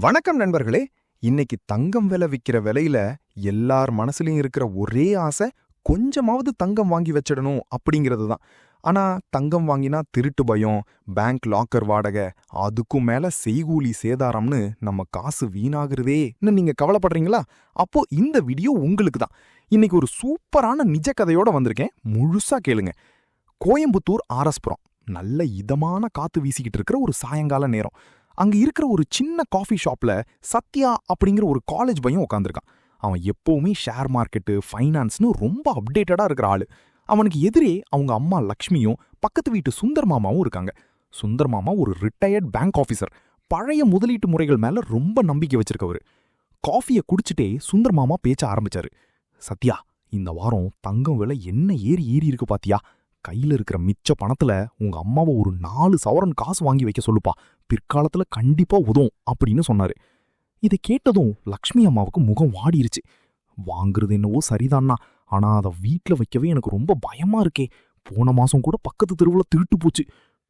வணக்கம் நண்பர்களே. இன்னைக்கு தங்கம் விலை விக்கிற விலையில எல்லார் மனசுலயும் இருக்கிற ஒரே ஆசை கொஞ்சமாவது தங்கம் வாங்கி வச்சிடணும் அப்படிங்கிறது தான். ஆனா தங்கம் வாங்கினா திருட்டு பயம், பேங்க் லாக்கர் வாடகை, அதுக்கும் மேல செய்கூலி சேதாரம்னு நம்ம காசு வீணாகிறதேன்னு நீங்க கவலைப்படுறீங்களா? அப்போ இந்த வீடியோ உங்களுக்கு தான். இன்னைக்கு ஒரு சூப்பரான நிஜ கதையோட வந்திருக்கேன், முழுசா கேளுங்க. கோயம்புத்தூர் ஆர்எஸ்புரம் நல்ல இதமான காத்து வீசிக்கிட்டு இருக்கிற ஒரு சாயங்கால நேரம். அங்க இருக்கிற ஒரு சின்ன காஃபி ஷாப்ல சத்யா அப்படிங்கிற ஒரு காலேஜ் பையன் உட்காந்துருக்கான். அவன் எப்பவுமே ஷேர் மார்க்கெட்டு, ஃபைனான்ஸ்னு ரொம்ப அப்டேட்டடா இருக்கிற ஆளு. அவனுக்கு எதிரே அவங்க அம்மா லக்ஷ்மியும் பக்கத்து வீட்டு சுந்தர் மாமாவும் இருக்காங்க. சுந்தர் மாமா ஒரு ரிட்டையர்ட் பேங்க் ஆஃபீஸர், பழைய முதலீட்டு முறைகள் மேல ரொம்ப நம்பிக்கை வச்சிருக்கவரு. காஃபியை குடிச்சிட்டே சுந்தர் மாமா பேச்ச ஆரம்பிச்சாரு. சத்யா, இந்த வாரம் தங்கம் விலை என்ன ஏறி இருக்கு பாத்தியா? கையில இருக்கிற மிச்ச பணத்துல உங்க அம்மாவை ஒரு 4 சவரன் காசு வாங்கி வைக்க சொல்லுப்பா, பிற்காலத்துல கண்டிப்பா உதவும் அப்படின்னு சொன்னாரு. இதை கேட்டதும் லக்ஷ்மி அம்மாவுக்கு முகம் வாடிருச்சு. வாங்குறது என்னவோ சரிதான்னா, ஆனா அதை வீட்ல வைக்கவே எனக்கு ரொம்ப பயமா இருக்கே. போன மாசம் கூட பக்கத்து தெருவுல திருட்டு போச்சு.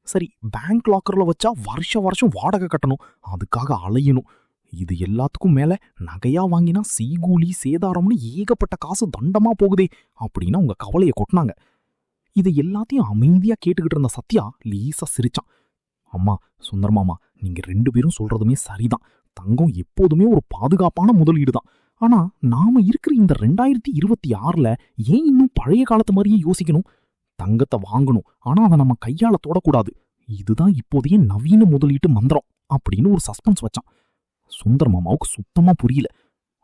சரி, பேங்க் லாக்கர்ல வச்சா வருஷம் வாடகை கட்டணும், அதுக்காக அலையணும். இது எல்லாத்துக்கும் மேல நகையா வாங்கினா செய்கூலி சேதாரம்னு ஏகப்பட்ட காசு தண்டமா போகுதே அப்படின்னு அவங்க கவலைய கொட்டினாங்க. இதை எல்லாத்தையும் அமைதியா கேட்டுக்கிட்டு இருந்த சத்யா லேசா சிரிச்சான். அம்மா, சுந்தர் மாமா, நீங்க 2 பேரும் சொல்றதுமே சரிதான். தங்கம் எப்போதுமே ஒரு பாதுகாப்பான முதலீடு தான். ஆனா நாம இருக்கிற இந்த 2026ல ஏன் இன்னும் பழைய காலத்து மாதிரியே யோசிக்கணும்? தங்கத்தை வாங்கணும், ஆனா அதை நம்ம கையால தொடக்கூடாது. இதுதான் இப்போதைய நவீன முதலீட்டு மந்திரம் அப்படின்னு ஒரு சஸ்பென்ஸ் வச்சான். சுந்தர் மாமாவுக்கு சுத்தமா புரியல.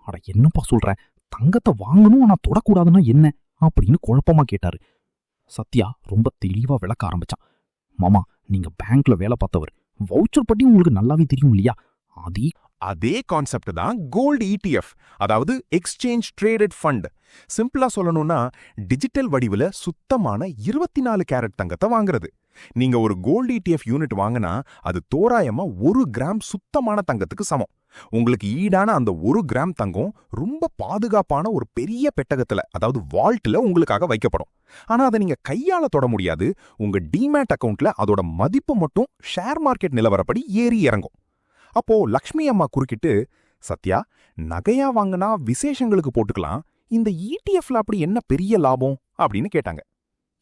அட என்னப்பா சொல்ற, தங்கத்தை வாங்கணும் ஆனா தொடக்கூடாதுன்னா என்ன அப்படின்னு குழப்பமா கேட்டாரு. சத்யா ரொம்ப தெளிவா விளக்க ஆரம்பிச்சான். மாமா, நீங்க பேங்க்ல வேலை பார்த்தவர், வவுச்சர் பத்தி உங்களுக்கு நல்லாவே தெரியும் இல்லையா? அதே கான்செப்ட் தான் கோல்டு ETF, அதாவது எக்ஸ்சேஞ்ச் ட்ரேடட் ஃபண்ட். சிம்பிளா சொல்லணும்னா டிஜிட்டல் வடிவுல சுத்தமான 24 கேரட் தங்கத்தை வாங்குறது. நீங்க ஒரு கோல்டு ETF யூனிட் வாங்கினா அது தோராயமா 1 கிராம் சுத்தமான தங்கத்துக்கு சமம். உங்களுக்கு ஈடான அந்த 1 கிராம் தங்கம் ரொம்ப பாதுகாப்பான ஒரு பெரிய பெட்டகத்துல, அதாவது வால்ட்ல உங்களுக்காக வைக்கப்படும். ஆனா அதை நீங்க கையால தொட முடியாது. உங்க டிமேட் அக்கவுண்ட்ல அதோட மதிப்பு மட்டும் ஷேர் மார்க்கெட் நிலவரப்படி ஏறி இறங்கும். அப்போ லக்ஷ்மி அம்மா குறுக்கிட்டு, சத்யா, நகையா வாங்கினா விசேஷங்களுக்கு போட்டுக்கலாம், இந்த ETFல அப்படி என்ன பெரிய லாபம் அப்படின்னு கேட்டாங்க.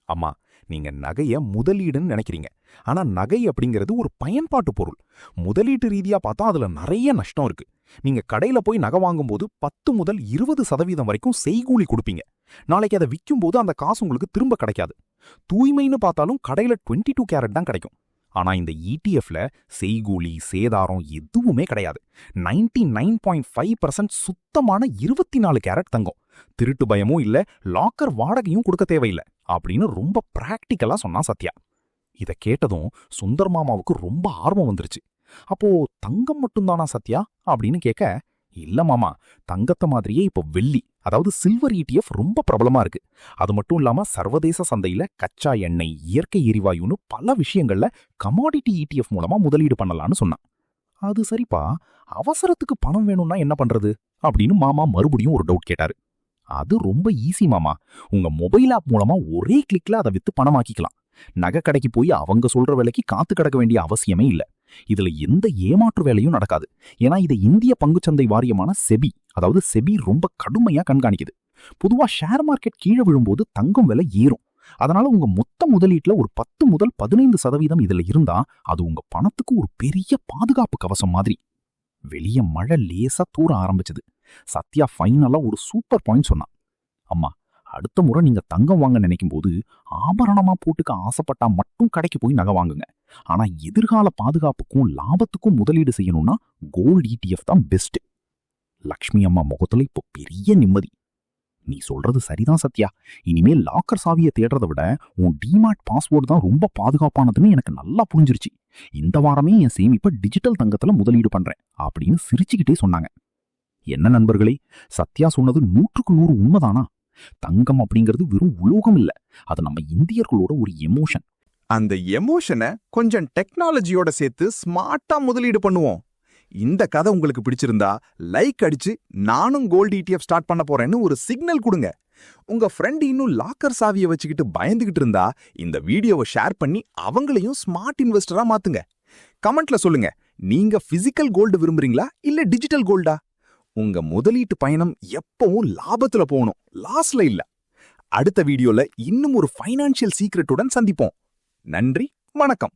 அம்மா, நீங்க நகைய முதலீடுன்னு நினைக்கிறீங்க. ஆனா நகை அப்படிங்கிறது ஒரு பயன்பாட்டு பொருள். முதலீட்டு ரீதியா பார்த்தா அதுல நிறைய நஷ்டம் இருக்கு. நீங்க கடையில போய் நகை வாங்கும்போது 10 முதல் 20% வரைக்கும் செய்கூலி கொடுப்பீங்க. நாளைக்கு அதை விற்கும் போது அந்த காசு உங்களுக்கு திரும்ப கிடைக்காது. தூய்மைன்னு பார்த்தாலும் கடையில 22 கேரட் தான் கிடைக்கும். ஆனா இந்த ETFல செய்கூலி சேதாரம் எதுவுமே கிடையாது. 99.5% சுத்தமான 24 கேரட் தங்கம். திருட்டு பயமும் இல்ல, லாக்கர் வாடகையும் கொடுக்க தேவையில்லை அப்படின்னு ரொம்ப பிராக்டிக்கலா சொன்னா சத்யா. இதை கேட்டதும் சுந்தர் மாமாவுக்கு ரொம்ப ஆர்வம் வந்துருச்சு. அப்போ தங்கம் மட்டும்தானா சத்யா அப்படின்னு கேட்க, இல்ல மாமா, தங்கத்தை மாதிரியே இப்போ வெள்ளி, அதாவது சில்வர் ETF ரொம்ப பிரபலமா இருக்கு. அது மட்டும் இல்லாம சர்வதேச சந்தையில கச்சா எண்ணெய், இயற்கை எரிவாயுன்னு பல விஷயங்கள்ல கமாடிட்டி ETF மூலமா முதலீடு பண்ணலான்னு சொன்னான். அது சரிப்பா, அவசரத்துக்கு பணம் வேணும்னா என்ன பண்றது அப்படின்னு மாமா மறுபடியும் ஒரு டவுட் கேட்டாரு. அது ரொம்ப ஈஸி மாமா. உங்க மொபைல் ஆப் மூலமா ஒரே கிளிக்ல அதை வித்து பணமாக்கிக்கலாம். நகை கடைக்கு போய் அவங்க சொல்ற விலைக்கு காத்து கிடக்க வேண்டிய அவசியமே இல்ல. இதுல எந்த ஏமாற்று வேலையும் நடக்காது. ஏன்னா இதை இந்திய பங்குச்சந்தை வாரியமான செபி, அதாவது செபி ரொம்ப கடுமையா கண்காணிக்குது. பொதுவா ஷேர் மார்க்கெட் கீழே விழும்போது தங்கம் விலை ஏறும். அதனால உங்க மொத்த முதலீட்டுல ஒரு 10 முதல் 15% இதுல இருந்தா அது உங்க பணத்துக்கு ஒரு பெரிய பாதுகாப்பு கவசம் மாதிரி. வெளிய மழை லேசா தூர ஆரம்பிச்சது. சத்யா ஃபைனலா ஒரு சூப்பர் பாயிண்ட் சொன்னான். அம்மா, அடுத்த முறை நீங்க தங்கம் வாங்க நினைக்கும் போது ஆபரணமா போட்டுக்க ஆசைப்பட்டா மட்டும் கடைக்கு போய் நகை வாங்குங்க. ஆனா எதிர்கால பாதுகாப்புக்கும் லாபத்துக்கும் முதலீடு செய்யணும்னா கோல்டு ETF தான் பெஸ்ட். லக்ஷ்மி அம்மா முகத்துல இப்போ பெரிய நிம்மதி. நீ சொல்றது சரிதான் சத்யா. இனிமேல் லாக்கர் சாவியை தேடுறதை விட உன் டிமாட் பாஸ்வேர்டு தான் ரொம்ப பாதுகாப்பானதுன்னு எனக்கு நல்லா புரிஞ்சிருச்சு. இந்த வாரமே என் சேமிப்பை டிஜிட்டல் தங்கத்துல முதலீடு பண்றேன் அப்படின்னு சிரிச்சுக்கிட்டே சொன்னாங்க. என்ன நண்பர்களே, சத்யா சொன்னது 100க்கு 100 உண்மைதானா? தங்கம் அப்படிங்கிறது வெறும் உலோகம் இல்ல, அது நம்ம இந்தியர்களோட ஒரு எமோஷன். அந்த எமோஷனை கொஞ்சம் டெக்னாலஜியோட சேர்த்து ஸ்மார்ட்டா முதலீடு பண்ணுவோம். இந்த கதை உங்களுக்கு பிடிச்சிருந்தா லைக் அடிச்சு நானும் கோல்டு ETF ஸ்டார்ட் பண்ண போறேன்னு ஒரு சிக்னல் கொடுங்க. உங்க ஃப்ரெண்ட் இன்னும் லாக்கர் சாவியை வச்சுக்கிட்டு பயந்துகிட்டு இருந்தா இந்த வீடியோவை ஷேர் பண்ணி அவங்களையும் ஸ்மார்ட் இன்வெஸ்டரா மாத்துங்க. கமெண்ட்ல சொல்லுங்க, நீங்க பிசிக்கல் கோல்டு விரும்புறீங்களா இல்ல டிஜிட்டல் கோல்டா? உங்க முதலீட்டு பயணம் எப்பவும் லாபத்துல போகணும், லாஸ்ல இல்ல. அடுத்த வீடியோல இன்னும் ஒரு ஃபைனான்சியல் சீக்ரெட்டுடன் சந்திப்போம். நன்றி, வணக்கம்.